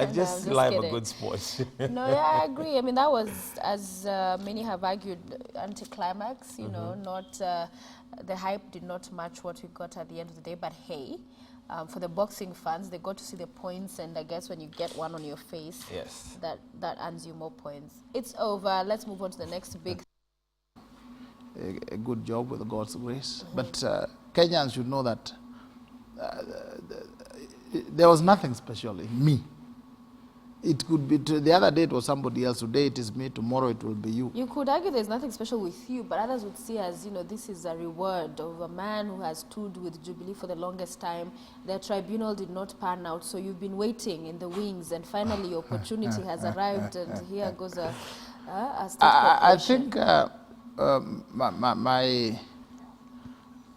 I just feel I'm a good sport. No, yeah, I agree. I mean, that was, as many have argued, anticlimax, you know, not, the hype did not match what we got at the end of the day, but hey, for the boxing fans, they got to see the points, and I guess when you get one on your face, Yes, that earns you more points. It's over. Let's move on to the next big. A good job with God's grace. But Kenyans should know that there was nothing special in me. It could be, the other day it was somebody else, today it is me, tomorrow it will be you. You could argue there's nothing special with you, but others would see as, you know, this is a reward of a man who has stood with Jubilee for the longest time. The tribunal did not pan out, so you've been waiting in the wings, and finally your opportunity has arrived, and here goes a state I corporation. think my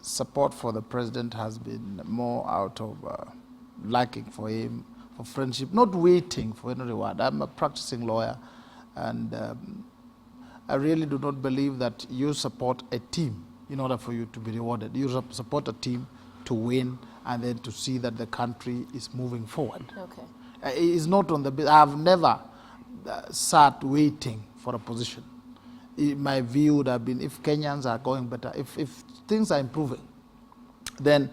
support for the president has been more out of liking for him, for friendship, not waiting for any reward. I'm a practicing lawyer, and I really do not believe that you support a team in order for you to be rewarded. You support a team to win and then to see that the country is moving forward. Okay. It's not on the. I've never sat waiting for a position. My view would have been, if Kenyans are going better, if things are improving, then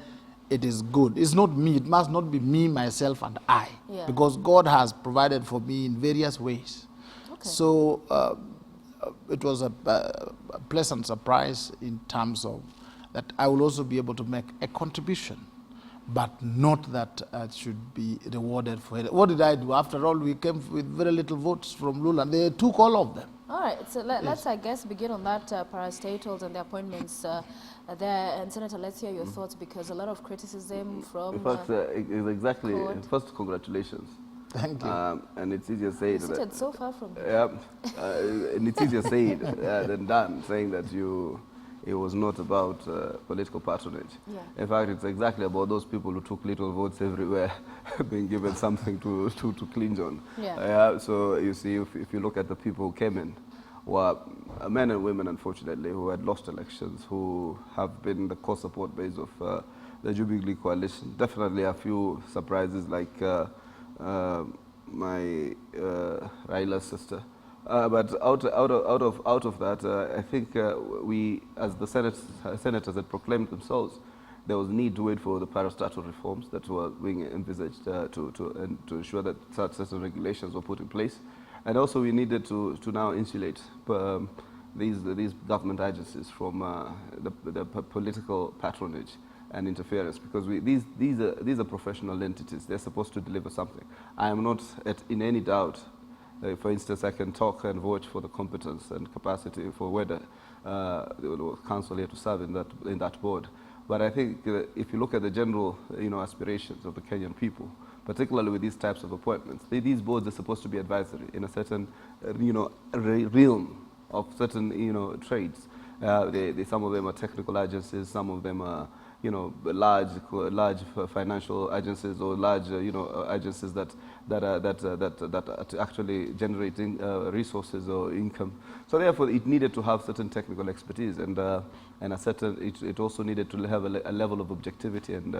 it is good. It's not me. It must not be me, myself, and I. Yeah. Because God has provided for me in various ways. Okay. So it was a pleasant surprise in terms of that I will also be able to make a contribution, but not that I should be rewarded for it. What did I do? After all, we came with very little votes from Lula. They took all of them. All right, so let's, I guess, begin on that parastatals and the appointments there. And Senator, let's hear your thoughts, because a lot of criticism from. In fact, exactly. court. First, congratulations. Thank you. And it's easier said. Seated so far from. Yeah, and it's easier said than done, saying that it was not about political patronage. Yeah. In fact, it's exactly about those people who took little votes everywhere, being given something to clinch on. Yeah. So you see, if you look at the people who came in, were men and women, unfortunately, who had lost elections, who have been the core support base of the Jubilee coalition. Definitely a few surprises, like my Raila's sister. But out of that, I think we, as the senators had proclaimed themselves, there was need to wait for the parastatal reforms that were being envisaged to ensure that certain regulations were put in place, and also we needed to now insulate these government agencies from the political patronage and interference, because these are professional entities. They're supposed to deliver something. I am not in any doubt. For instance, I can talk and vouch for the competence and capacity for whether the council here to serve in that board. But I think if you look at the general, aspirations of the Kenyan people, particularly with these types of appointments, these boards are supposed to be advisory in a certain, realm of certain, trades. Some of them are technical agencies, some of them are, large financial agencies, or large, agencies that are actually generating resources or income. So therefore, it needed to have certain technical expertise, and a certain. It also needed to have a level of objectivity and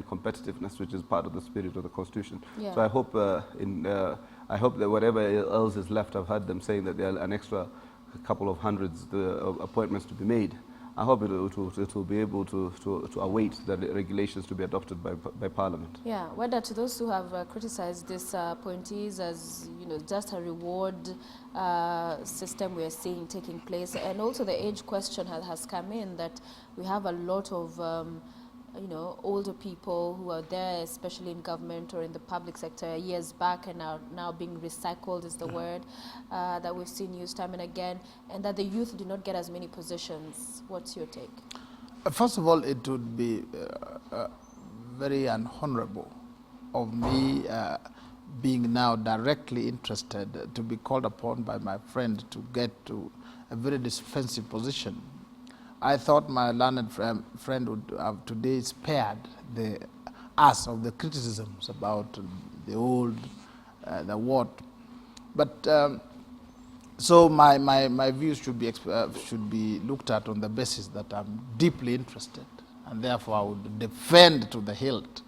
competitiveness, which is part of the spirit of the Constitution. Yeah. So I hope I hope that whatever else is left, I've heard them saying that there are an extra couple of hundreds appointments to be made. I hope it will be able to await the regulations to be adopted by Parliament. Yeah, whether to those who have criticized these appointees as, just a reward system we are seeing taking place, and also the age question has come in, that we have a lot of older people who are there, especially in government or in the public sector years back, and are now being recycled is the word that we've seen used time and again, and that the youth do not get as many positions. What's your take? First of all, it would be very unhonorable of me being now directly interested to be called upon by my friend to get to a very defensive position. I thought my learned friend would have today spared us of the criticisms about the old, the what. But so my views should be looked at on the basis that I'm deeply interested, and therefore I would defend to the hilt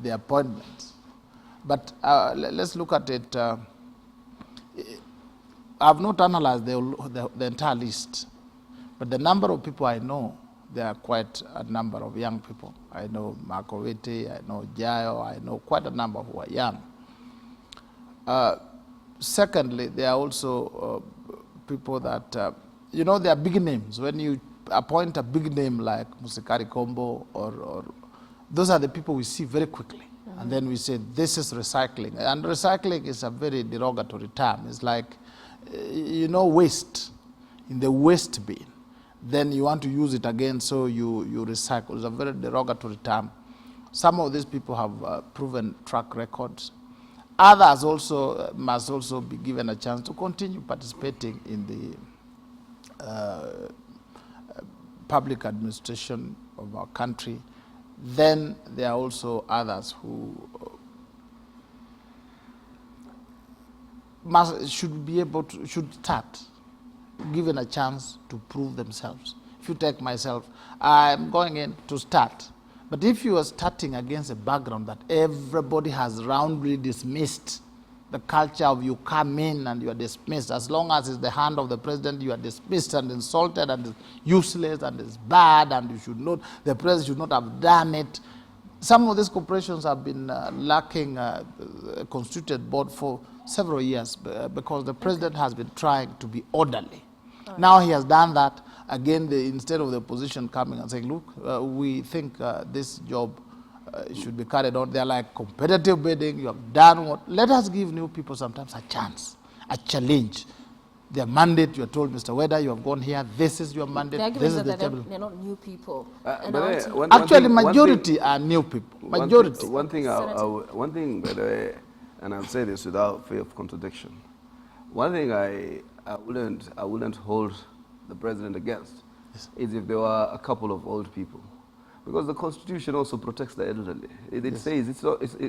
the appointments. But let's look at it. I've not analyzed the entire list, but the number of people I know, there are quite a number of young people. I know Cabete, I know Jayo, I know quite a number who are young. Secondly, there are also people that, you know, they are big names. When you appoint a big name like Musikari Kombo, or those are the people we see very quickly. And then we say, this is recycling. And recycling is a very derogatory term. It's like, you know, waste in the waste bin. Then you want to use it again, so you recycle. It's a very derogatory term. Some of these people have proven track records. Others also must also be given a chance to continue participating in the public administration of our country. Then there are also others who should start, given a chance to prove themselves. If you take myself, I'm going in to start. But if you are starting against a background that everybody has roundly dismissed, the culture of you come in and you are dismissed, as long as it's the hand of the president, you are dismissed and insulted and it's useless and it's bad and you should not, the president should not have done it. Some of these corporations have been lacking a constituted board for several years because the president has been trying to be orderly. Right. Now he has done that. Again, instead of the opposition coming and saying, look, we think this job should be carried on. They're like competitive bidding. You have done what? Let us give new people sometimes a chance, a challenge. Their mandate, you are told, Mr. Weda, you have gone here, this is your mandate, this is the table. They're not new people. Actually, majority are new people. Majority. One thing, by the way, and I'll say this without fear of contradiction. One thing I wouldn't hold the president against is if there were a couple of old people. Because the Constitution also protects the elderly. It says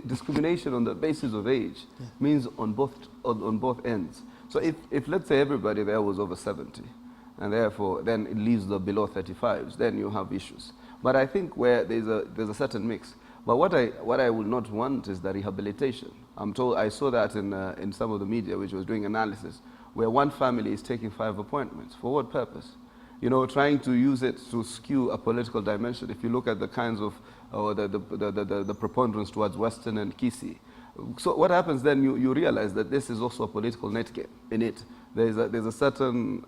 discrimination on the basis of age means on both ends. So if let's say everybody there was over 70, and therefore then it leaves the below 35s, then you have issues. But I think where there's a certain mix. But what I would not want is the rehabilitation. I'm told, I saw that in some of the media which was doing analysis, where one family is taking 5 appointments. For what purpose? You know, trying to use it to skew a political dimension. If you look at the kinds of, or the preponderance towards Western and Kisi. So what happens then, you realize that this is also a political net game in it. There's a certain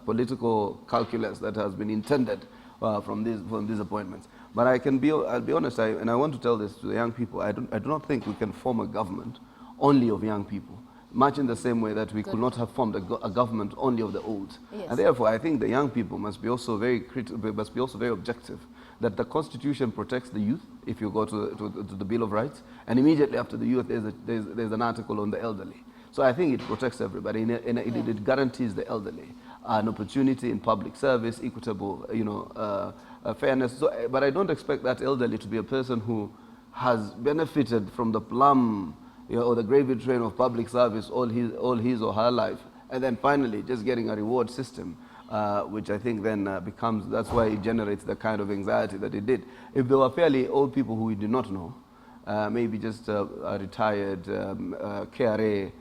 political calculus that has been intended from these appointments. But I'll be honest, and I want to tell this to the young people, I do not think we can form a government only of young people. Much in the same way that we could not have formed a government only of the old. Yes. And therefore, I think the young people must be also very objective, that the Constitution protects the youth, if you go to the Bill of Rights, and immediately after the youth, there's an article on the elderly. So I think it protects everybody, and it guarantees the elderly an opportunity in public service, equitable, fairness. So, but I don't expect that elderly to be a person who has benefited from the plum, or the gravy train of public service all his or her life, and then finally just getting a reward system, which I think then that's why it generates the kind of anxiety that it did. If there were fairly old people who we did not know, maybe just a retired KRA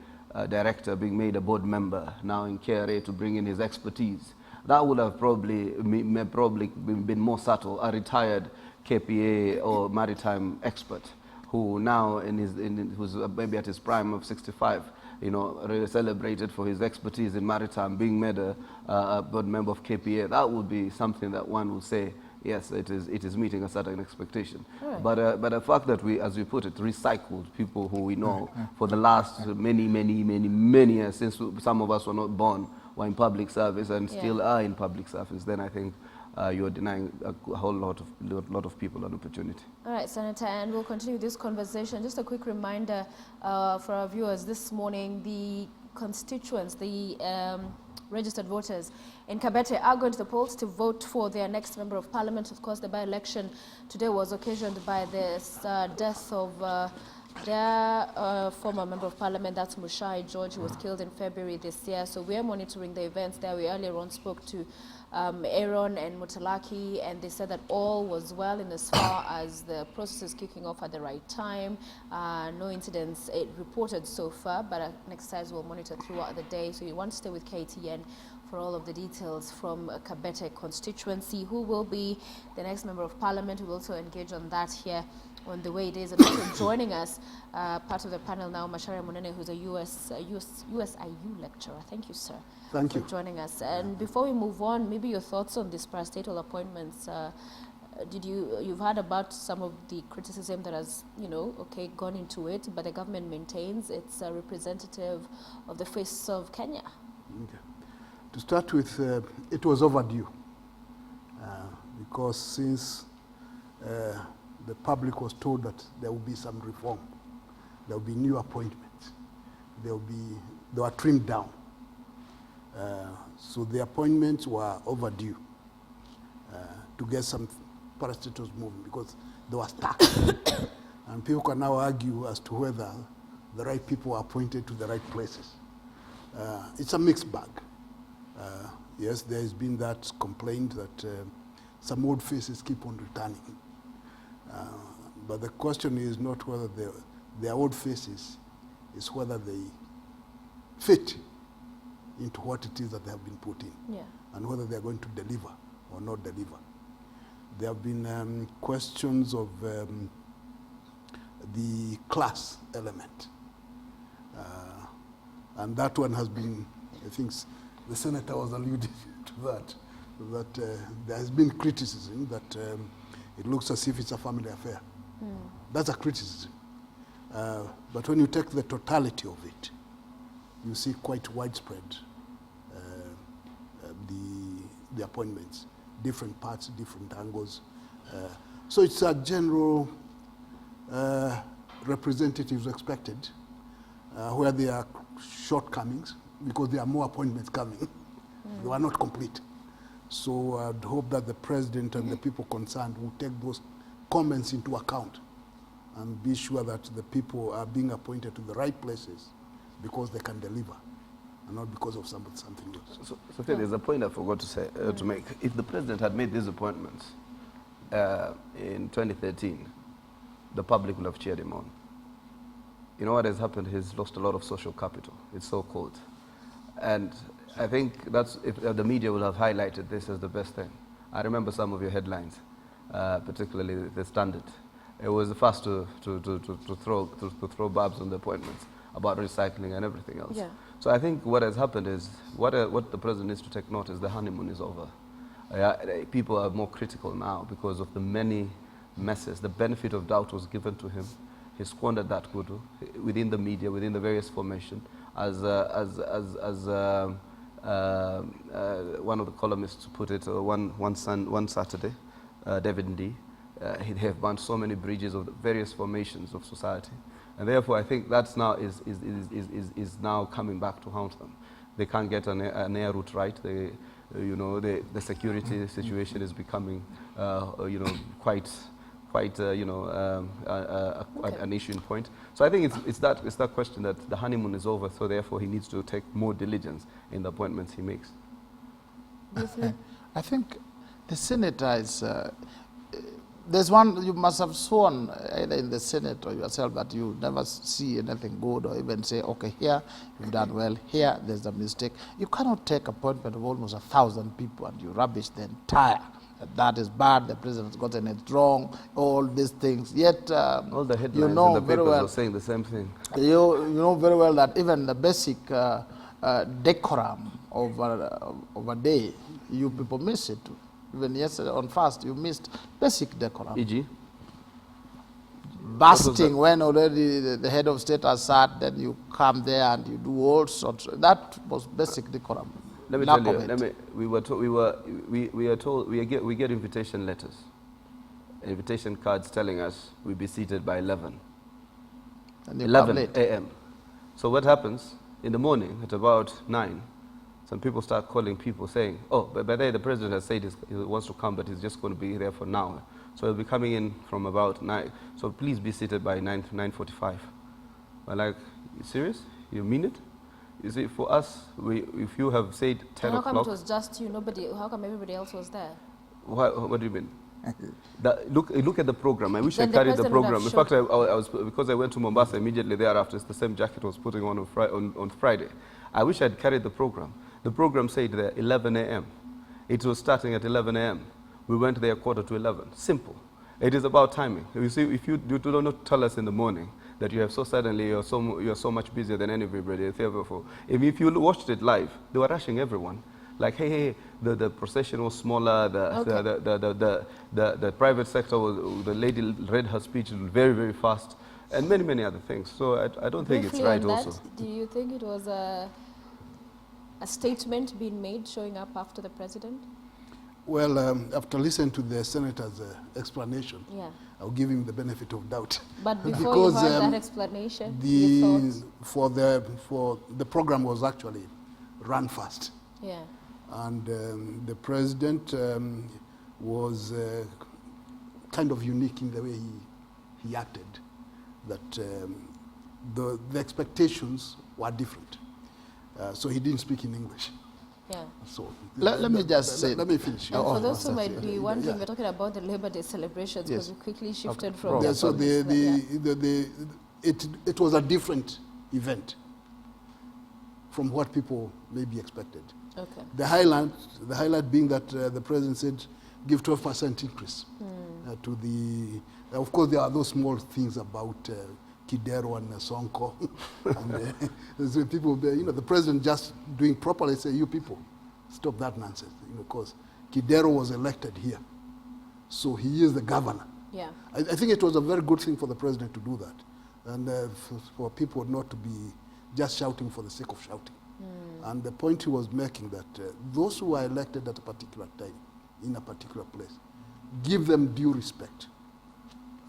director being made a board member now in KRA to bring in his expertise, that would have probably been more subtle. A retired KPA or maritime expert, who now who's maybe at his prime of 65, really celebrated for his expertise in maritime, being made a board member of KPA. That would be something that one would say, yes, it is meeting a certain expectation. Right. But the fact that we, as we put it, recycled people who we know for the last many years, since some of us were not born, were in public service and still are in public service, then I think you're denying a whole lot of people an opportunity. All right, Senator, and we'll continue this conversation. Just a quick reminder for our viewers this morning, the constituents, the registered voters in Cabete are going to the polls to vote for their next member of parliament. Of course, the by-election today was occasioned by this death of Their former member of parliament, that's Mushai George, who was killed in February this year. So we are monitoring the events there. We earlier on spoke to Aaron and Mutalaki, and they said that all was well in as far as the process is kicking off at the right time. No incidents reported so far, but an exercise will monitor throughout the day. So you want to stay with KTN for all of the details from Cabete constituency. Who will be the next member of parliament? We will also engage on that here on the way it is. And also joining us, part of the panel now, Macharia Munene, who's a USIU lecturer. Thank you, sir. Thank you for joining us. And before we move on, maybe your thoughts on these parastatal appointments. You've heard about some of the criticism that has, gone into it, but the government maintains it's a representative of the face of Kenya. Okay. To start with, it was overdue because since the public was told that there will be some reform, there will be new appointments, they were trimmed down. So the appointments were overdue to get some parastatals moving because they were stuck. And people can now argue as to whether the right people are appointed to the right places. It's a mixed bag. Yes, there has been that complaint that some old faces keep on returning. But the question is not whether they are old faces, it's whether they fit into what it is that they have been put in, and whether they are going to deliver or not deliver. There have been questions of the class element. And that one has been, I think the senator was alluding to that there has been criticism that it looks as if it's a family affair. That's a criticism. But when you take the totality of it, you see quite widespread the appointments, different parts, different angles. So it's a general representatives expected, where there are shortcomings, because there are more appointments coming. They are not complete. So I'd hope that the president and the people concerned will take those comments into account and be sure that the people are being appointed to the right places because they can deliver, and not because of something else. So there's a point I forgot to say to make. If the president had made these appointments in 2013, the public would have cheered him on. You know what has happened? He's lost a lot of social capital. It's so cold. And I think that's, if the media would have highlighted this as the best thing. I remember some of your headlines, particularly the Standard. It was the first to throw barbs on the appointments about recycling and everything else. Yeah. So I think what has happened is, what the president needs to take note is the honeymoon is over. People are more critical now because of the many messes. The benefit of doubt was given to him. He squandered that goodwill within the media, within the various formation. As one of the columnists put it, one Saturday, David D. They have burned so many bridges of the various formations of society, and therefore I think that's now is now coming back to haunt them. They can't get an air route right. The security situation is becoming quite an issue in point. So I think it's that question that the honeymoon is over, so therefore he needs to take more diligence in the appointments he makes. I think the senator is, there's one you must have sworn either in the Senate or yourself that you never see anything good or even say, okay, here you've done well, here there's a mistake. You cannot take appointment of almost 1,000 people and you rubbish the entire. That is bad, the president's gotten it wrong, all these things. Yet, all the headlines in the papers are saying the same thing. You know very well that even the basic decorum of a day, you people miss it. Even yesterday on fast, you missed basic decorum. E.g.? Busting when already the head of state has sat, then you come there and you do all sorts. That was basic decorum. Let me tell you. We get invitation letters, invitation cards telling us we'll be seated by 11 a.m. So what happens in the morning at about 9? Some people start calling people saying, "Oh, but by the way, the president has said he wants to come, but he's just going to be there for now." So he'll be coming in from about 9. So please be seated by 9:45. I'm like, you serious? You mean it? You see, for us, if you have said 10 How come o'clock... it was just you? How come everybody else was there? What do you mean? Look at the program. I wish Then I the carried the president would have program. In fact, I was, because I went to Mombasa immediately thereafter. It's the same jacket I was putting on Friday. I wish I'd carried the program. The program said there 11 a.m. It was starting at 11 a.m. We went there 11:15. Simple. It is about timing. You see, if you do not tell us in the morning that you have so suddenly you're so much busier than anybody. If you watched it live, they were rushing everyone. Like, hey, the procession was smaller, the private sector was, the lady read her speech very, very fast, and many, many other things. So I don't think it's right also. Do you think it was a statement being made showing up after the president? Well, after listening to the senator's explanation, Yeah. I'll give him the benefit of doubt. But before Because, you heard that explanation, you thought? for the program was actually run fast. Yeah. And the president was kind of unique in the way he acted, that the expectations were different. So he didn't speak in English. Yeah. So Let me just say... Let me finish. And for those who might sorry. be wondering, we're talking about the Labor Day celebrations because Yes. we quickly shifted Okay. from... Yeah, so yeah. it was a different event from what people maybe expected. Okay. The highlight being that the president said give 12% increase to the. Of course, there are those small things about Kidero and Sonko, and so people, the president just doing properly say, you people, stop that nonsense, because Kidero was elected here, so he is the governor. Yeah. I think it was a very good thing for the president to do that, and for people not to be just shouting for the sake of shouting. And the point he was making that those who are elected at a particular time, in a particular place, give them due respect.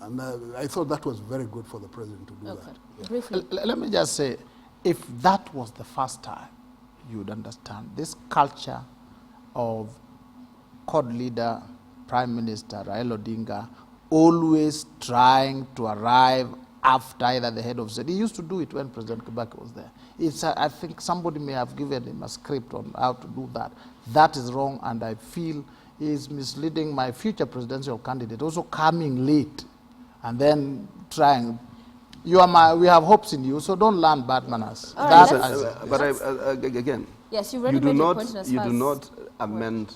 And I thought that was very good for the president to do Okay. that. Yeah. Briefly. Let me just say, if that was the first time, you would understand this culture of court leader, Prime Minister Raila Odinga, always trying to arrive after either the head of state. He used to do it when President Cabete was there. I think somebody may have given him a script on how to do that. That is wrong, and I feel is misleading my future presidential candidate, also coming late and then trying. We have hopes in you, so don't learn bad manners. All right, But again, yes, you've already made your point as you far do as- not amend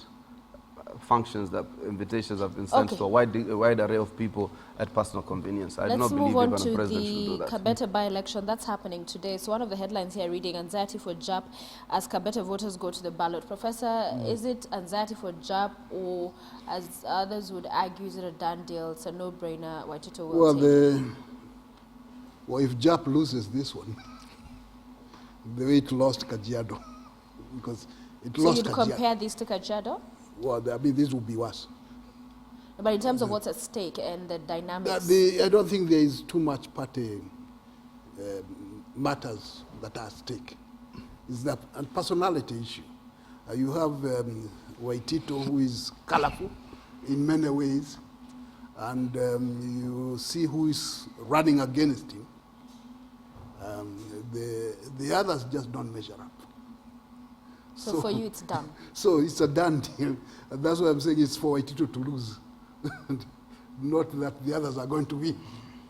functions that invitations have been sent Okay. to a wide array of people at personal convenience. I do not Let's believe move on even to a president should do the that. Cabete by-election that's happening today. So one of the headlines here reading, anxiety for JAP as Cabete voters go to the ballot. Professor, is it anxiety for JAP, or as others would argue, is it a done deal? It's a no-brainer. Waitito will take it. Well, if JAP loses this one, the way it lost Kajiado, because it So lost you'd Kajiado. compare this to Kajiado? Well, I mean, this will be worse. But in terms of what's at stake and the dynamics... I don't think there is too much party matters that are at stake. It's a personality issue. You have Waitito, who is colorful in many ways, and you see who is running against him. The others just don't measure up. So for you, it's done. So it's a done deal. And that's why I'm saying it's for Waitito to lose. Not that the others are going to win.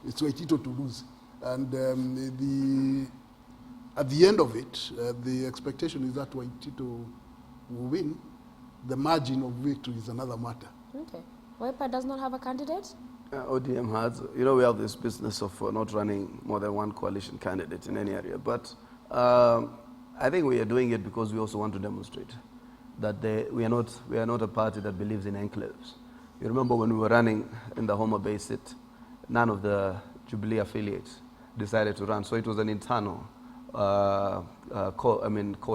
It's Waitito to lose. And at the end of it, the expectation is that Waitito will win. The margin of victory is another matter. Okay. Wiper does not have a candidate? ODM has, we have this business of not running more than one coalition candidate in any area. But I think we are doing it because we also want to demonstrate that we are not a party that believes in enclaves. You remember when we were running in the Homa Bay seat, none of the Jubilee affiliates decided to run. So it was an internal code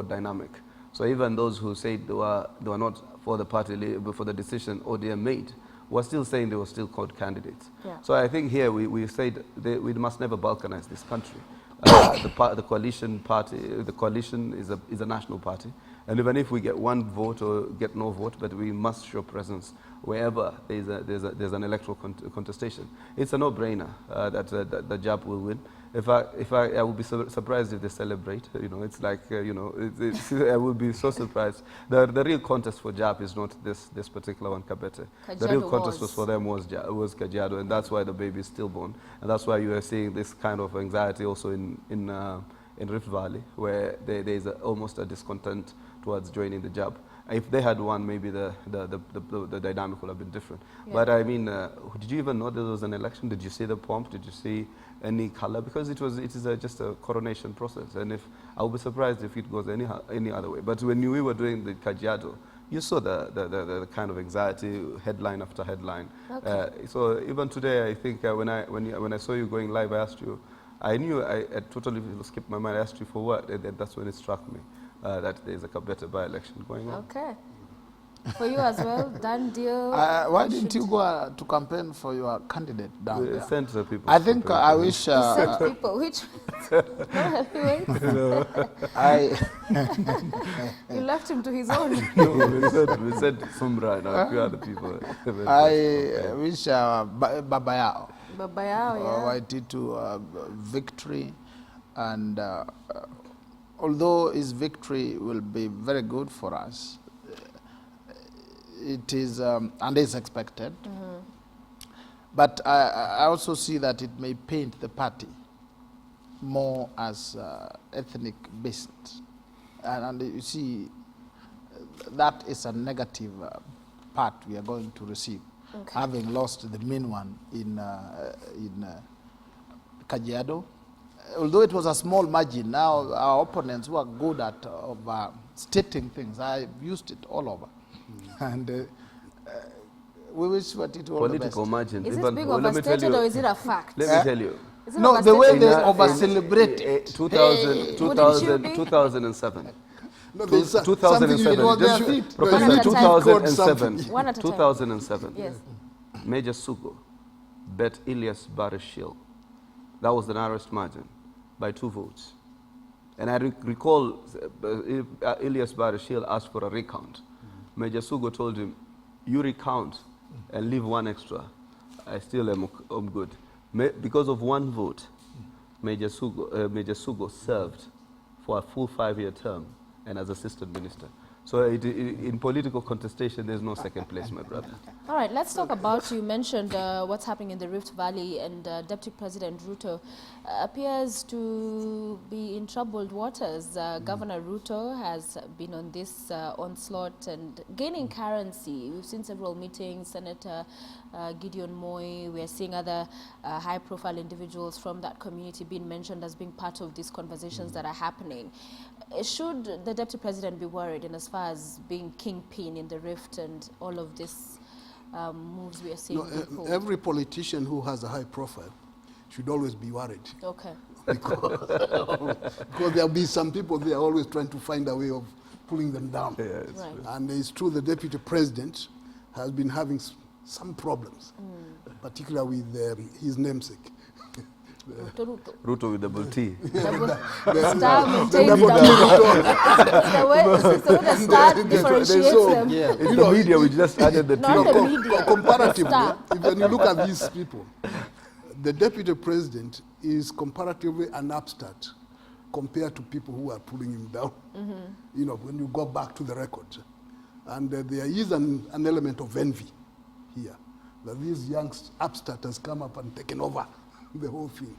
dynamic. So even those who said they were not for the party, for the decision ODM made, were still saying they were still called candidates. Yeah. So I think here we said we must never balkanize this country. The coalition party, the coalition is a national party, And even if we get one vote or get no vote, but we must show presence wherever there's an electoral contestation. It's a no-brainer that the JAP will win. I would be surprised if they celebrate. You know, it's like I would be so surprised. The real contest for JAP is not this particular one, Cabete. The real contest was for them was Kajiado, and that's why the baby is stillborn, and that's why you are seeing this kind of anxiety also in Rift Valley, where there is almost a discontent towards joining the JAP. If they had won, maybe the dynamic would have been different. Yeah. But I mean, did you even know there was an election? Did you see the pomp? Did you see any color? Because it is just a coronation process, and I would be surprised if it goes any other way. But when we were doing the Kajiado, you saw the kind of anxiety, headline after headline. Okay. So even today, I think when I saw you going live, I asked you. I knew I totally skipped my mind. I asked you for what, and then that's when it struck me that there is a Cabete by-election going on. Okay. For you as well, done deal. Why didn't you go to campaign for your candidate down there? Sent people. I think I wish. Sent people. Which? No. You left him to his own. No, we said Sombra and a few other people. I wish Babayao. Yeah. to victory, and although his victory will be very good for us, it is and is expected. But I also see that it may paint the party more as ethnic based, and you see that is a negative part we are going to receive. Okay. Having lost the main one in Kajiado. Although it was a small margin, now our opponents who are good at stating things, I've used it all over. And we wish what it was political margin. Is it being overstated or is it a fact? Let me tell you. No, the way they over-celebrate it. 2007. No, 2007. Professor, 2007. Yes. Major Sugo bet Ilyas Barashil. That was the narrowest margin by 2 votes. And I recall Ilyas Barashil asked for a recount. Major Sugo told him, you recount and leave 1 extra. I still am good. Because of 1 vote, Major Sugo served for a full 5-year term and as assistant minister. So in political contestation, there's no second place, my brother. All right, let's talk about, you mentioned what's happening in the Rift Valley, and Deputy President Ruto appears to be in troubled waters. Governor Ruto has been on this onslaught and gaining currency. We've seen several meetings, Senator Gideon Moi. We are seeing other high-profile individuals from that community being mentioned as being part of these conversations that are happening. Should the Deputy President be worried in as far as being kingpin in the Rift and all of these moves we are seeing? No, every politician who has a high profile should always be worried. Okay. Because there'll be some people, they are always trying to find a way of pulling them down. Yeah, right. And it's true the Deputy President has been having some problems, particularly with his namesake. Ruto with double T. The star maintains the star differentiates them. Yeah. In the media, we just added the T. Not the media. Comparatively, when you look at these people, the Deputy President is comparatively an upstart compared to people who are pulling him down. You know, when you go back to the records. And there is an element of envy here, that this young upstart has come up and taken over the whole thing.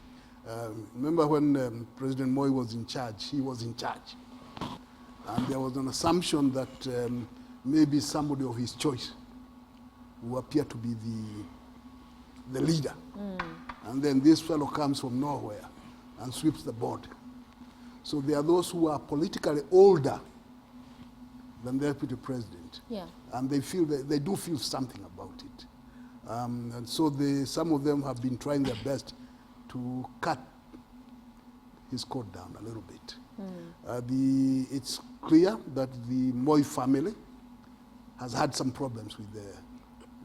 Remember when President Moi was in charge, he was in charge. And there was an assumption that maybe somebody of his choice who appear to be the leader. And then this fellow comes from nowhere and sweeps the board. So there are those who are politically older than the Deputy President. Yeah. And they feel they do feel something about it. And so some of them have been trying their best to cut his coat down a little bit. It's clear that the Moi family has had some problems with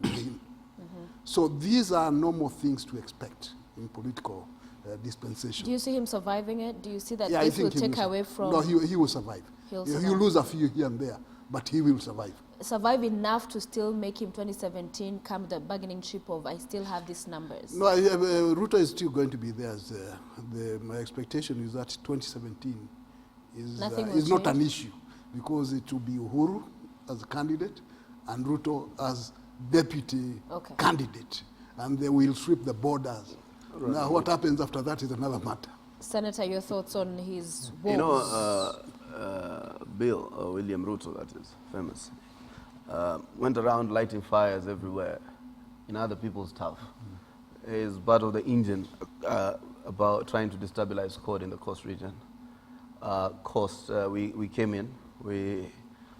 him. So these are normal things to expect in political dispensation. Do you see him surviving it? Do you see that Yeah, I this will think he take will away from... No, he will survive. He'll He'll survive. lose a few here and there, but he will survive. Survive enough to still make him 2017 come the bargaining chip of I still have these numbers? No, Ruto is still going to be there. My expectation is that 2017 Nothing will is not an change? issue, because it will be Uhuru as a candidate and Ruto as deputy Okay. candidate, and they will sweep the borders. Right. Now, what happens after that is another matter. Senator, your thoughts on his woes? You know, Bill, William Ruto, that is famous, went around lighting fires everywhere in other people's stuff. He's part of the engine about trying to destabilize CORD in the Coast region. We came in, we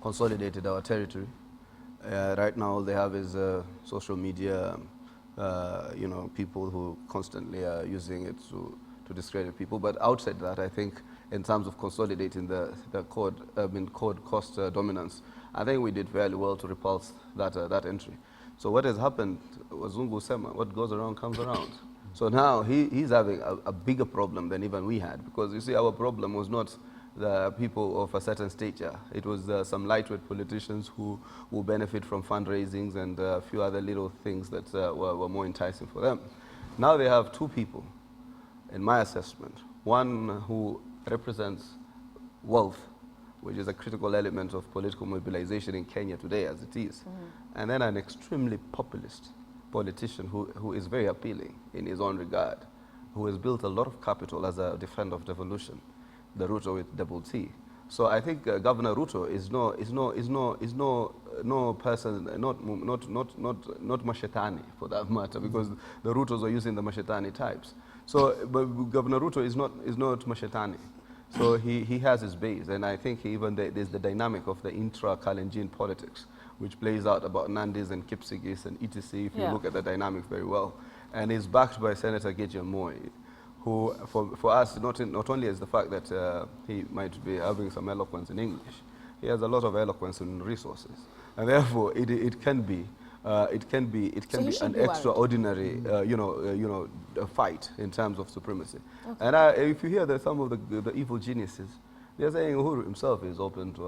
consolidated our territory. Right now, all they have is social media, you know, people who constantly are using it to discredit people. But outside that, I think in terms of consolidating the CORD cost dominance, I think we did fairly well to repulse that entry. So what has happened, Wazungu Sema, what goes around comes around. So now he's having a bigger problem than even we had, because you see, our problem was not the people of a certain stature. It was some lightweight politicians who benefit from fundraisings and a few other little things that were more enticing for them. Now they have two people, in my assessment. One who represents wealth, which is a critical element of political mobilization in Kenya today as it is. And then an extremely populist politician who is very appealing in his own regard, who has built a lot of capital as a defender of devolution, the Ruto with double T. So I think Governor Ruto is no person, not mashetani for that matter, because the Rutos are using the mashetani types. So, but Governor Ruto is not mashetani. So he has his base, and I think there's the dynamic of the intra-Kalenjin politics, which plays out about Nandis and Kipsigis and etc. If you look at the dynamic very well, and is backed by Senator Gideon Moi, who for us not only is the fact that he might be having some eloquence in English, he has a lot of eloquence in resources, and therefore it can be an extraordinary a fight in terms of supremacy. Okay. And if you hear that some of the evil geniuses, they're saying Uhuru himself is open to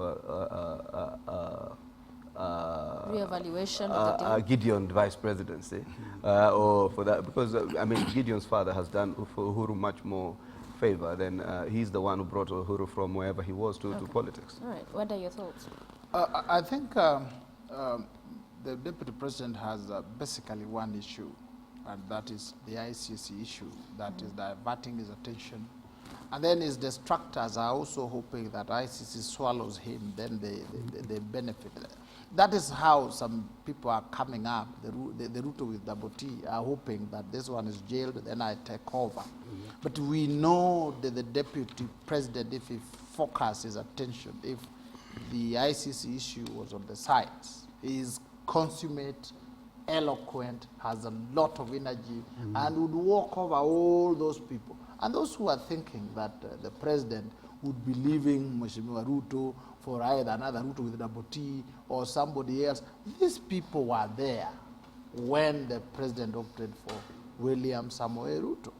re-evaluation of the deal. Gideon vice presidency, or for that, because I mean Gideon's father has done for Uhuru much more favor than he's the one who brought Uhuru from wherever he was to politics. All right, what are your thoughts? I think the deputy president has basically one issue, and that is the ICC issue that is diverting his attention. And then his detractors are also hoping that ICC swallows him, then they benefit. That is how some people are coming up, the Ruto with double T, are hoping that this one is jailed, then I take over. But we know that the deputy president, if he focuses his attention, if the ICC issue was on the sides, he is consummate, eloquent, has a lot of energy, and would walk over all those people. And those who are thinking that the president would be leaving Mheshimiwa Ruto for either another Ruto with double T or somebody else, these people were there when the president opted for William Samoei Ruto.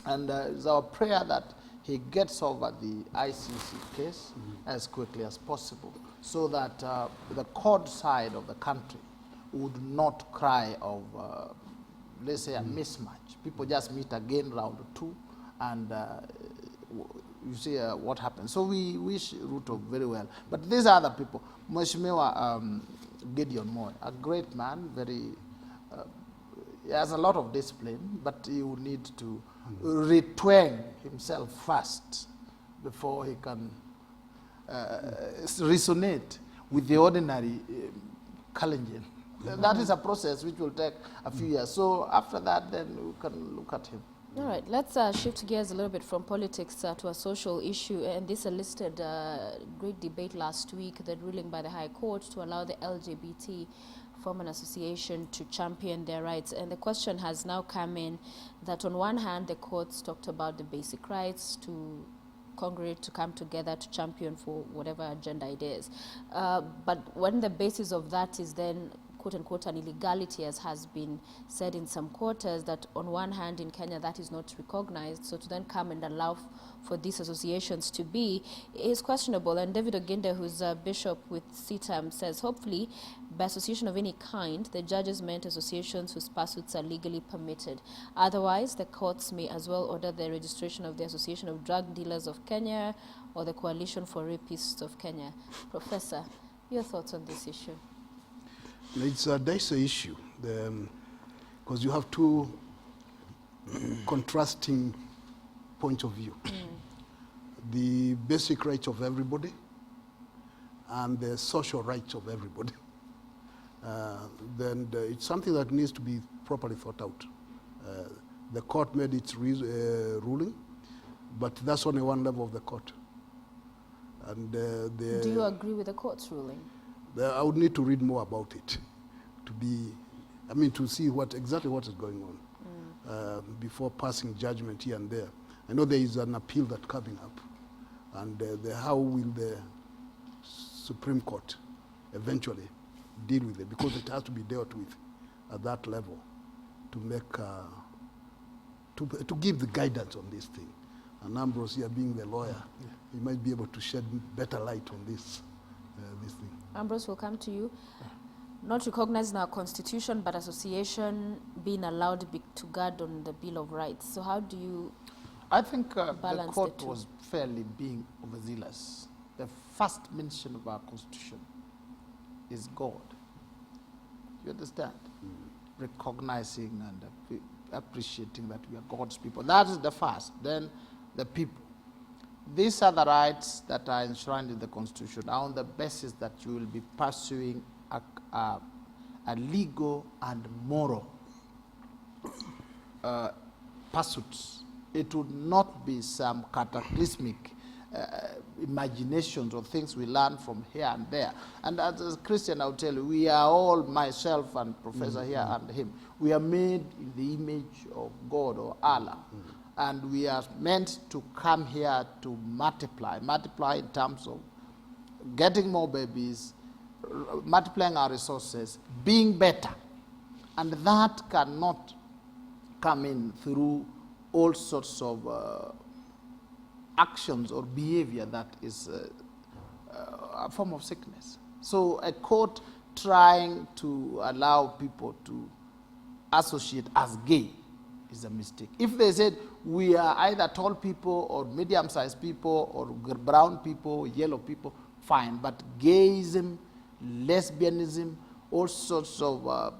And it's our prayer that he gets over the ICC case as quickly as possible, so that the CORD side of the country would not cry of, let's say, a mismatch. People just meet again round 2, and you see what happens. So we wish Ruto very well. But these are other people. Mheshimiwa Gideon Moi, a great man, very, he has a lot of discipline, but he will need to retwang himself first before he can resonate with the ordinary Kalenjin. That is a process which will take a few years. So after that, then we can look at him. All right, let's shift gears a little bit from politics to a social issue. And this elicited great debate last week, the ruling by the High Court to allow the LGBT form an association to champion their rights. And the question has now come in that on one hand, the courts talked about the basic rights to congregate, to come together, to champion for whatever agenda it is. But when the basis of that is then quote-unquote an illegality, as has been said in some quarters, that on one hand in Kenya that is not recognized, so to then come and allow for these associations to be is questionable. And David Oginde, who's a bishop with CITAM, says hopefully by association of any kind, the judges meant associations whose pursuits are legally permitted. Otherwise, the courts may as well order the registration of the Association of Drug Dealers of Kenya or the Coalition for Rapists of Kenya. Professor, your thoughts on this issue? It's a dicey issue because you have two contrasting points of view. The basic rights of everybody and the social rights of everybody. Then it's something that needs to be properly thought out. The court made its ruling, but that's only one level of the court. And do you agree with the court's ruling? I would need to read more about it to see exactly what is going on before passing judgment here and there. I know there is an appeal that's coming up, and how will the Supreme Court eventually deal with it, because it has to be dealt with at that level to make to give the guidance on this thing. And Ambrose here being the lawyer, he might be able to shed better light on this thing. Ambrose, will come to you. Not recognized in our constitution, but association being allowed to guard on the Bill of Rights. So how do you I think the balance court the two? was fairly being overzealous. The first mention of our constitution is God. You understand? Recognizing and appreciating that we are God's people. That is the first. Then the people. These are the rights that are enshrined in the Constitution are on the basis that you will be pursuing a legal and moral pursuits. It would not be some cataclysmic imaginations or things we learn from here and there. And as a Christian, I'll tell you, we are all, myself and Professor here and him, we are made in the image of God or Allah. And we are meant to come here to multiply in terms of getting more babies, multiplying our resources, being better. And that cannot come in through all sorts of actions or behavior that is a form of sickness. So a court trying to allow people to associate as gay is a mistake. If they said we are either tall people or medium-sized people or brown people, yellow people, fine. But gayism, lesbianism, all sorts of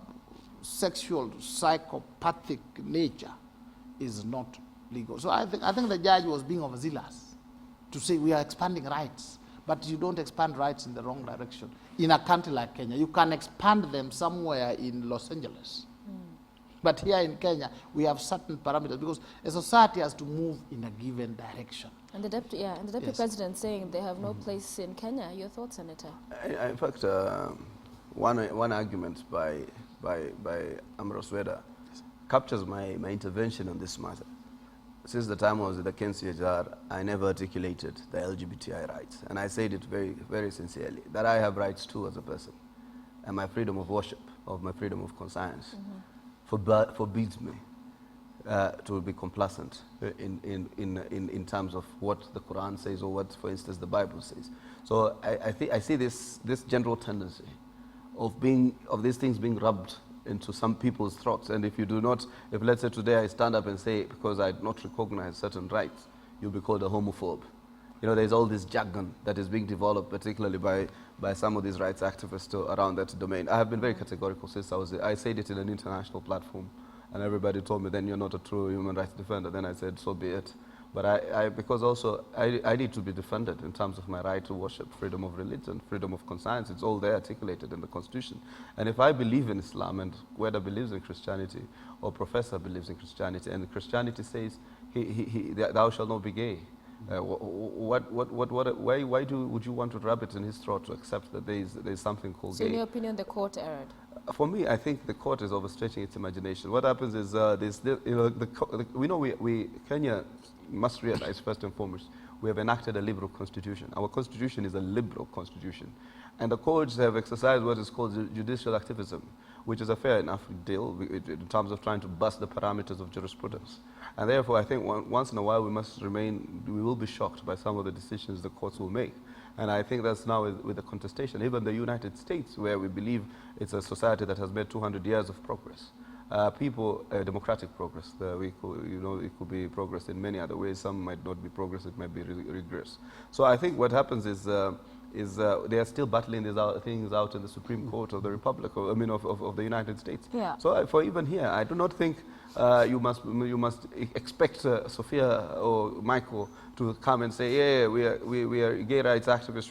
sexual, psychopathic nature is not legal. So I think the judge was being overzealous to say we are expanding rights, but you don't expand rights in the wrong direction. In a country like Kenya, you can expand them somewhere in Los Angeles. But here in Kenya, we have certain parameters because a society has to move in a given direction. And the deputy, Yes. president saying they have no place in Kenya. Your thoughts, Senator? In fact, one argument by Ambrose Weda captures my intervention on this matter. Since the time I was at the KNCHR, I never articulated the LGBTI rights. And I said it very, very sincerely, that I have rights too as a person. And my freedom of worship, of my freedom of conscience, forbids me to be complacent in terms of what the Quran says or what, for instance, the Bible says. So I see this general tendency of these things being rubbed into some people's throats. And if let's say today I stand up and say, because I do not recognize certain rights, you'll be called a homophobe. You know, there's all this jargon that is being developed, particularly by some of these rights activists around that domain. I have been very categorical since I said it in an international platform, and everybody told me, then you're not a true human rights defender. Then I said, so be it. But because also I need to be defended in terms of my right to worship, freedom of religion, freedom of conscience. It's all there articulated in the Constitution. And if I believe in Islam, and whether believes in Christianity, or Professor believes in Christianity, and Christianity says, thou shalt not be gay, why would you want to rub it in his throat to accept that there is something called So gay? in your opinion, the court erred? For me, I think the court is overstretching its imagination. What happens is, Kenya must realize, first and foremost, we have enacted a liberal constitution. Our constitution is a liberal constitution. And the courts have exercised what is called judicial activism, which is a fair enough deal in terms of trying to bust the parameters of jurisprudence. And therefore, I think once in a while we will be shocked by some of the decisions the courts will make. And I think that's now with the contestation. Even the United States, where we believe it's a society that has made 200 years of progress. Democratic progress. It could be progress in many other ways. Some might not be progress, it might be regress. So I think what happens is they are still battling these things out in the Supreme Court of the Republic, of the United States. Yeah. So for even here, I do not think you must expect Sophia or Michael to come and say, yeah, we are gay rights activists.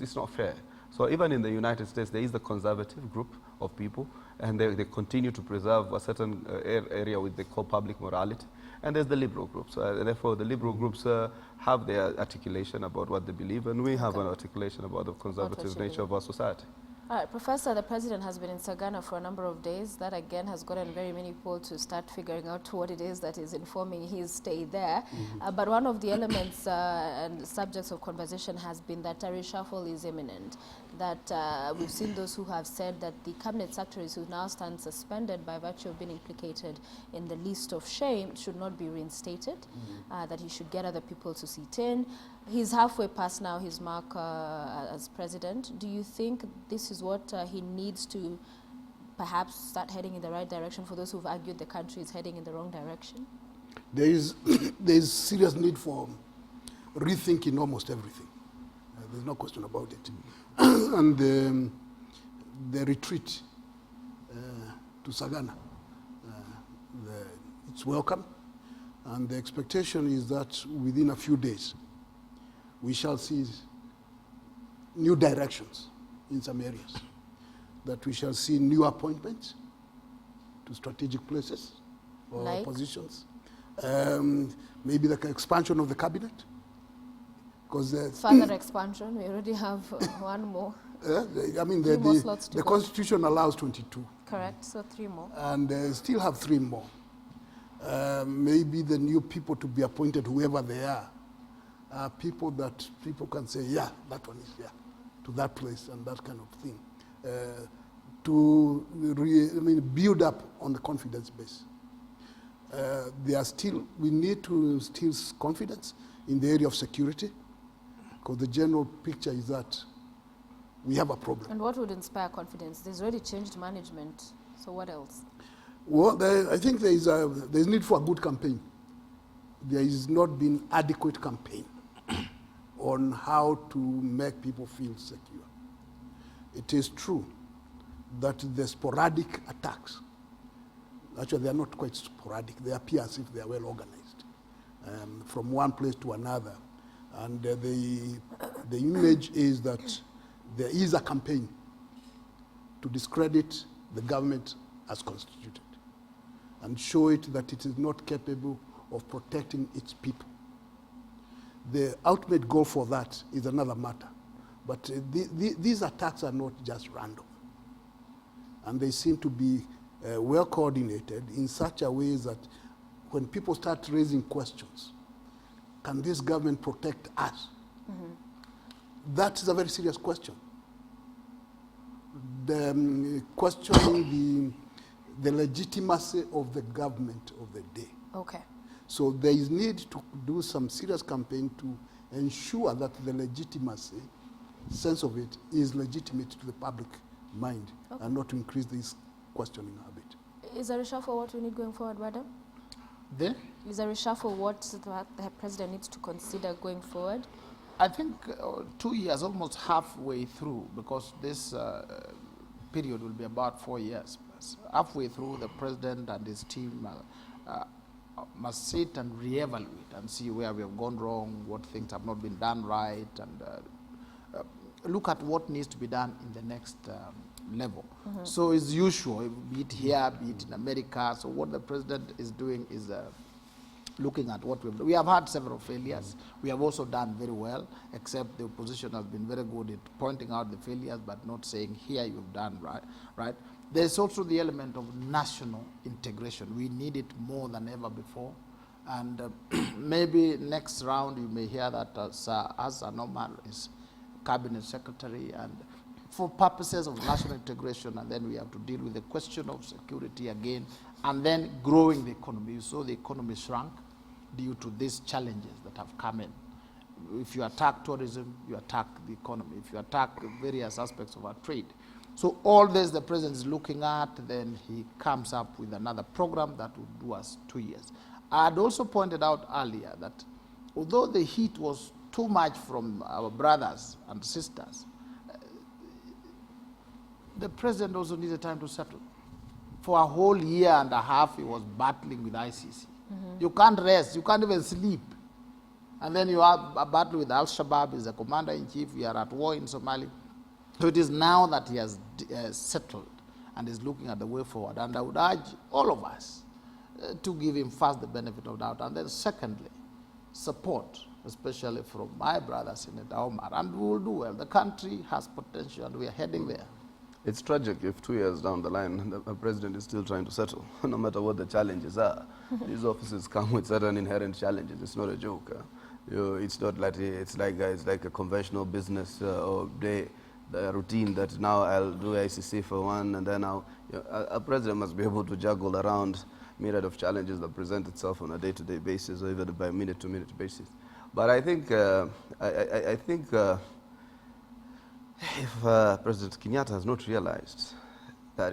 It's not fair. So even in the United States, there is the conservative group of people, and they continue to preserve a certain area which they call public morality. And there's the liberal groups. Therefore, the liberal groups have their articulation about what they believe, and we have an articulation about the conservative nature of our society. All right, Professor, the President has been in Sagana for a number of days. That again has gotten very many people to start figuring out what it is that is informing his stay there. But one of the elements and subjects of conversation has been that a reshuffle is imminent. That we've seen those who have said that the cabinet secretaries who now stand suspended by virtue of being implicated in the list of shame should not be reinstated, that he should get other people to sit in. He's halfway past now his mark as president. Do you think this is what he needs to perhaps start heading in the right direction for those who've argued the country is heading in the wrong direction? There is serious need for rethinking almost everything. There's no question about it. And the retreat to Sagana, it's welcome. And the expectation is that within a few days, we shall see new directions in some areas, that we shall see new appointments to strategic places or positions. Maybe the expansion of the cabinet. Further expansion, we already have one more. The Constitution allows 22. Correct, so 3 more. And still have 3 more. Maybe the new people to be appointed, whoever they are people that people can say, yeah, that one is here, to that place and that kind of thing. Build up on the confidence base. We need to still confidence in the area of security, because the general picture is that we have a problem. And what would inspire confidence? There's already changed management, so what else? Well, I think there's need for a good campaign. There has not been adequate campaign on how to make people feel secure. It is true that the sporadic attacks, actually they are not quite sporadic, they appear as if they are well organized from one place to another. And the image is that there is a campaign to discredit the government as constituted and show it that it is not capable of protecting its people. The ultimate goal for that is another matter. But these attacks are not just random. And they seem to be well coordinated in such a way that when people start raising questions, can this government protect us? That is a very serious question. Questioning the legitimacy of the government of the day. Okay. So there is need to do some serious campaign to ensure that the legitimacy, sense of it, is legitimate to the public mind, and not to increase this questioning habit. Is a reshuffle what we need going forward, madam? Is a reshuffle what the president needs to consider going forward? I think 2 years, almost halfway through, because this period will be about 4 years. Halfway through, the president and his team must sit and reevaluate and see where we have gone wrong, what things have not been done right, and look at what needs to be done in the next level. So it's usual, be it here, be it in America. So what the president is doing is looking at what we've done. We have had several failures. We have also done very well, except the opposition has been very good at pointing out the failures, but not saying, here you've done right. There's also the element of national integration. We need it more than ever before. And maybe next round you may hear that Sir Hassan Omar is cabinet secretary, and for purposes of national integration, and then we have to deal with the question of security again, and then growing the economy. You saw the economy shrunk due to these challenges that have come in. If you attack tourism, you attack the economy. If you attack various aspects of our trade. So all this the president is looking at, then he comes up with another program that will do us 2 years. I had also pointed out earlier that although the heat was too much from our brothers and sisters, the president also needed time to settle. For a whole year and a half, he was battling with ICC. You can't rest, you can't even sleep. And then you have a battle with Al-Shabaab, he's the commander-in-chief, we are at war in Somalia. So it is now that he has settled and is looking at the way forward. And I would urge all of us to give him first the benefit of doubt, and then secondly, support, especially from my brother, Senator Omar. And we will do well. The country has potential, and we are heading there. It's tragic if 2 years down the line, the president is still trying to settle, no matter what the challenges are. These offices come with certain inherent challenges. It's not a joke. It's not like it's like a conventional business or the routine that now I'll do ICC for one, and then a president must be able to juggle around myriad of challenges that present itself on a day-to-day basis or even by minute-to-minute basis. But I think if President Kenyatta has not realized that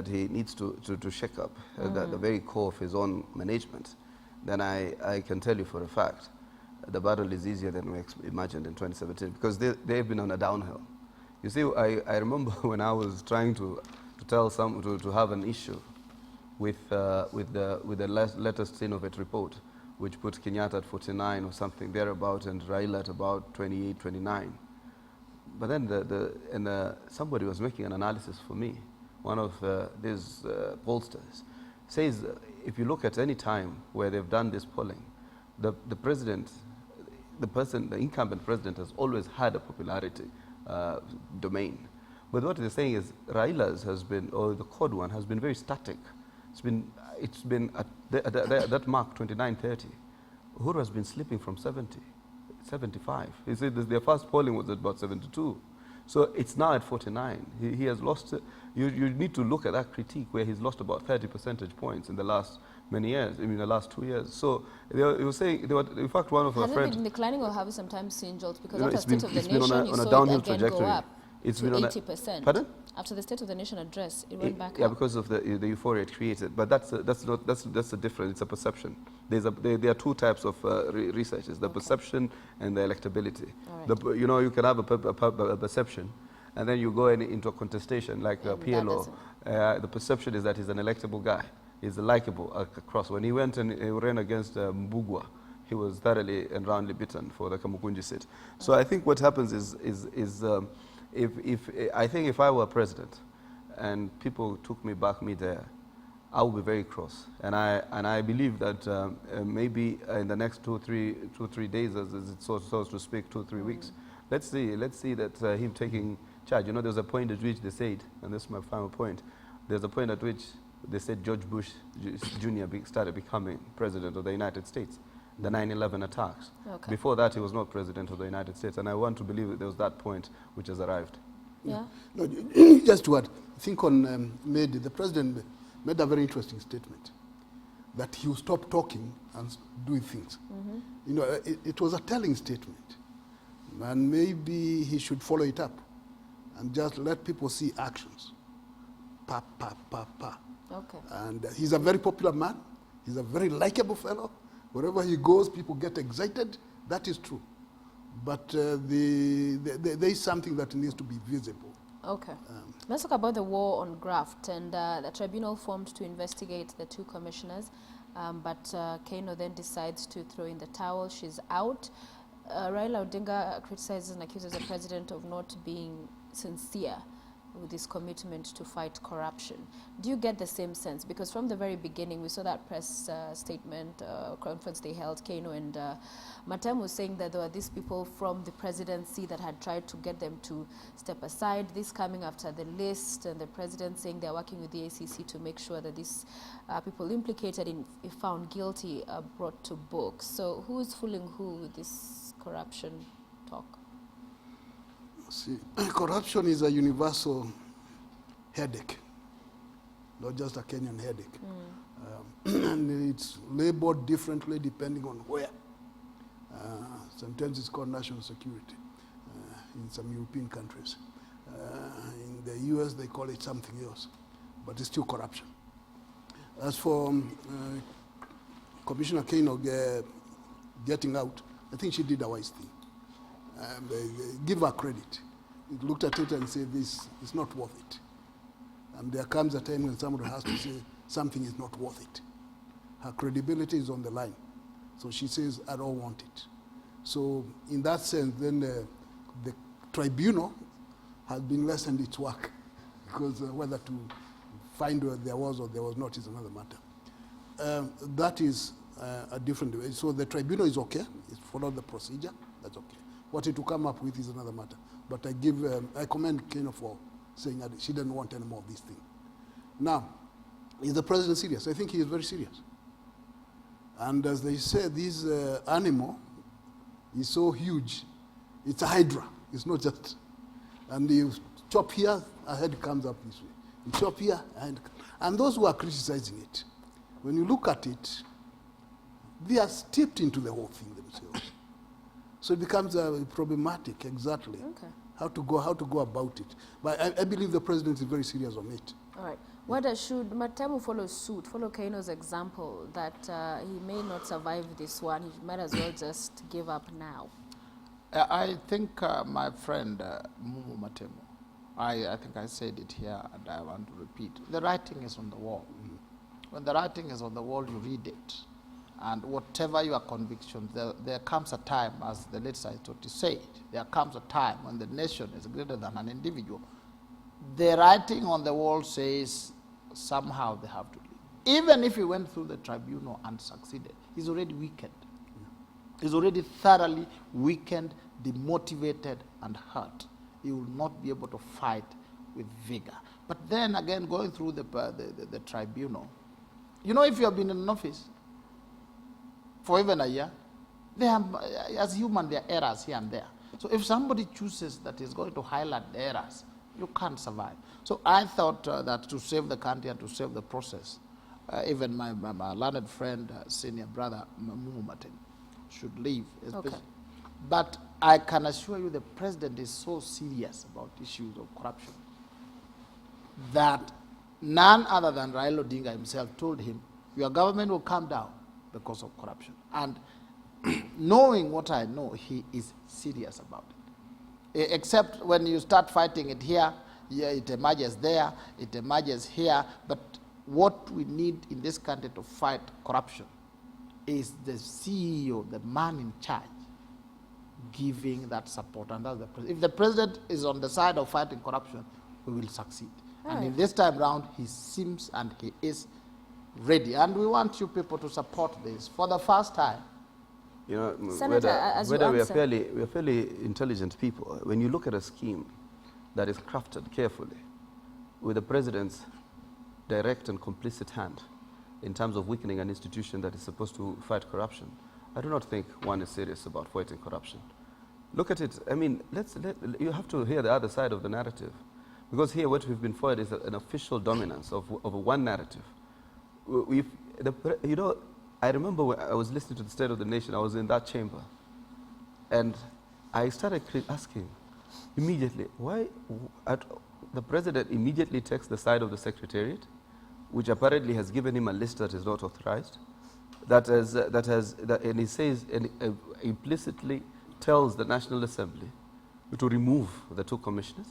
he needs to shake up the very core of his own management, then I can tell you for a fact the battle is easier than we imagined in 2017, because they've been on a downhill. You see, I remember when I was trying to tell to have an issue with the latest Innovate report, which put Kenyatta at 49 or something thereabout and Raila at about 28, 29. But then somebody was making an analysis for me. One of these pollsters says if you look at any time where they've done this polling, the incumbent president has always had a popularity domain. But what they're saying is Raila's has been, or the CORD one, has been very static. It's been at that mark, 29, 30. Uhuru has been slipping from 70, 75. He said their first polling was at about 72. So it's now at 49. He has lost, you need to look at that critique where he's lost about 30 percentage points in the last many years, I mean the last 2 years. So he was saying, in fact, one of our friends... Has it been declining, or have you sometimes seen jolts? Because No, after it's been- State of the it's been on Nation, a- you on a saw downhill it again trajectory. go up It's to been on a- 80%. Pardon? After the State of the Nation address, it went back Yeah, up. because of the euphoria it created. But that's a different. It's a perception. There are two types of researches: the perception and the electability. All right. You can have a perception, and then you go into a contestation like And PLO. that The perception is that he's an electable guy. He's likable across. When he went and he ran against Mbugua, he was thoroughly and roundly beaten for the Kamukunji seat. So I think what happens is if I were president and people took me back there, I would be very cross. And I believe that maybe in the next 2 or 3 days, as it's so to speak, 2 or 3 weeks, let's see that him taking charge. There's a point at which they said, and this is my final point, there's a point at which they said George Bush Jr. started becoming president of the United States. The 9/11 attacks. Okay. Before that, he was not president of the United States, and I want to believe that there was that point which has arrived. Yeah. No, just to add, I think on the president made a very interesting statement that he will stop talking and doing things. It was a telling statement, and maybe he should follow it up and just let people see actions. Pa, pa, pa, pa. Okay. And he's a very popular man. He's a very likable fellow. Wherever he goes, people get excited. That is true. But there is something that needs to be visible. Okay. Let's talk about the war on graft, and the tribunal formed to investigate the 2 commissioners, but Keino then decides to throw in the towel. She's out. Raila Odinga criticizes and accuses the president of not being sincere with this commitment to fight corruption. Do you get the same sense? Because from the very beginning, we saw that press statement, conference they held, Kano and Matemu was saying that there were these people from the presidency that had tried to get them to step aside. This coming after the list, and the president saying they're working with the ACC to make sure that these people implicated in, if found guilty, are brought to book. So who is fooling who with this corruption talk? See, corruption is a universal headache, not just a Kenyan headache. And it's labeled differently depending on where. Sometimes it's called national security in some European countries. In the US, they call it something else, but it's still corruption. As for Commissioner Kano getting out, I think she did a wise thing. They give her credit. He looked at it and said, this is not worth it. And there comes a time when somebody has to say something is not worth it. Her credibility is on the line. So she says, I don't want it. So in that sense, then the tribunal has been lessened its work, because whether to find where there was or there was not is another matter. That is a different way. So the tribunal is okay. It's followed the procedure. That's okay. What it will come up with is another matter. But I commend Kano for saying that she didn't want any more of these things. Now, is the president serious? I think he is very serious. And as they say, this animal is so huge. It's a hydra. It's not just. And you chop here, a head comes up this way. You chop here, and those who are criticizing it, when you look at it, they are steeped into the whole thing themselves. So it becomes problematic, exactly. Okay. How to go about it. But I believe the president is very serious on it. All right. Whether should Matemu follow suit, follow Kano's example that he may not survive this one, he might as well just give up now? I think my friend Mumu Matemu, I think I said it here and I want to repeat. The writing is on the wall. When the writing is on the wall, you read it. And whatever your convictions, there comes a time, as the late Saitoti said, there comes a time when the nation is greater than an individual. The writing on the wall says somehow they have to leave. Even if he went through the tribunal and succeeded, he's already weakened. He's already thoroughly weakened, demotivated, and hurt. He will not be able to fight with vigor. But then again, going through the tribunal, you know, if you have been in an office for even a year, they have, as human, there are errors here and there. So if somebody chooses that is going to highlight the errors, you can't survive. So I thought that to save the country and to save the process, even my learned friend, senior brother, Mumu Matemu, should leave. Okay. But I can assure you the president is so serious about issues of corruption that none other than Raila Odinga himself told him, your government will come down because of corruption. And knowing what I know, he is serious about it. Except when you start fighting it here, it emerges there, it emerges here. But what we need in this country to fight corruption is the CEO, the man in charge, giving that support. And that's the president. If the president is on the side of fighting corruption, we will succeed. All and in this time round, he seems and he is ready. And we want you people to support this for the first time. You know, Senator, whether we are fairly intelligent people, when you look at a scheme that is crafted carefully with the president's direct and complicit hand in terms of weakening an institution that is supposed to fight corruption, I do not think one is serious about fighting corruption. Look at it. I mean, you have to hear the other side of the narrative. Because here what we've been for is an official dominance of one narrative. You know, I remember when I was listening to the State of the Nation, I was in that chamber. And I started asking immediately, why the president immediately takes the side of the secretariat, which apparently has given him a list that is not authorized, and he says, and implicitly tells the National Assembly to remove the two commissioners.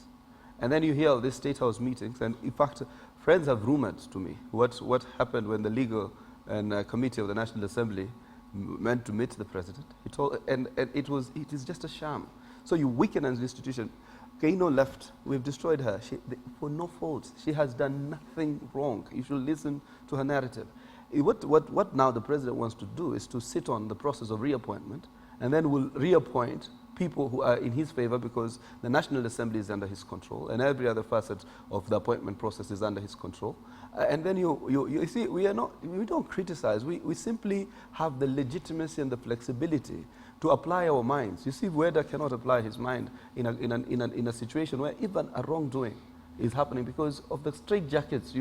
And then you hear of these State House meetings, and in fact, friends have rumored to me what happened when the legal and committee of the National Assembly meant to meet the president. He told, and it is just a sham. So you weaken an institution. Keino left. We've destroyed her for no fault. She has done nothing wrong. You should listen to her narrative. What now the president wants to do is to sit on the process of reappointment, and then will reappoint people who are in his favor, because the National Assembly is under his control and every other facet of the appointment process is under his control. And then you see, we don't criticize. We simply have the legitimacy and the flexibility to apply our minds. You see, Weda cannot apply his mind in a situation where even a wrongdoing is happening because of the straitjackets.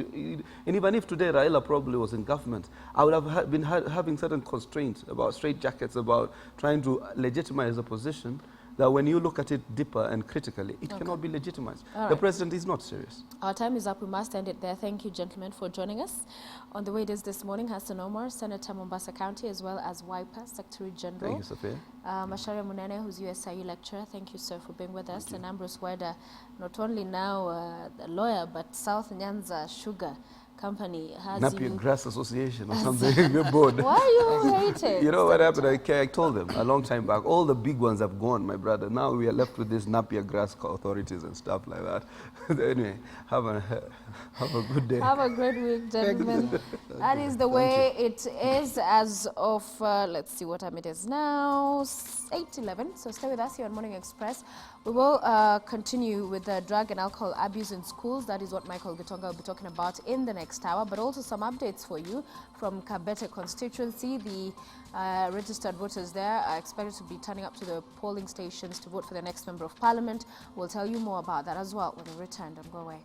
And even if today Raila probably was in government, I would have been having certain constraints about straitjackets, about trying to legitimize a position that when you look at it deeper and critically, it cannot be legitimized. The president is not serious. Our time is up. We must end it there. Thank you, gentlemen, for joining us. On the way it is this morning, Hassan Omar, Senator Mombasa County, as well as Wiper, Secretary General. Thank you, Sophia. Macharia Munene, who's USIU lecturer. Thank you, sir, for being with us. And Ambrose Weda, not only now a lawyer, but South Nyanza Sugar Company has Napier Grass Association or something. Board. Why are you hating? You know what happened? I told them a long time back, all the big ones have gone, my brother. Now we are left with these Napier Grass authorities and stuff like that. Anyway, have a good day. Have a great week, gentlemen. That is the way it is as of, let's see what time it is now, 8:11. So stay with us here on Morning Express. We will continue with drug and alcohol abuse in schools. That is what Michael Gitonga will be talking about in the next hour, but also some updates for you from Cabete constituency. The registered voters there are expected to be turning up to the polling stations to vote for the next member of parliament. We'll tell you more about that as well when we return. Don't go away.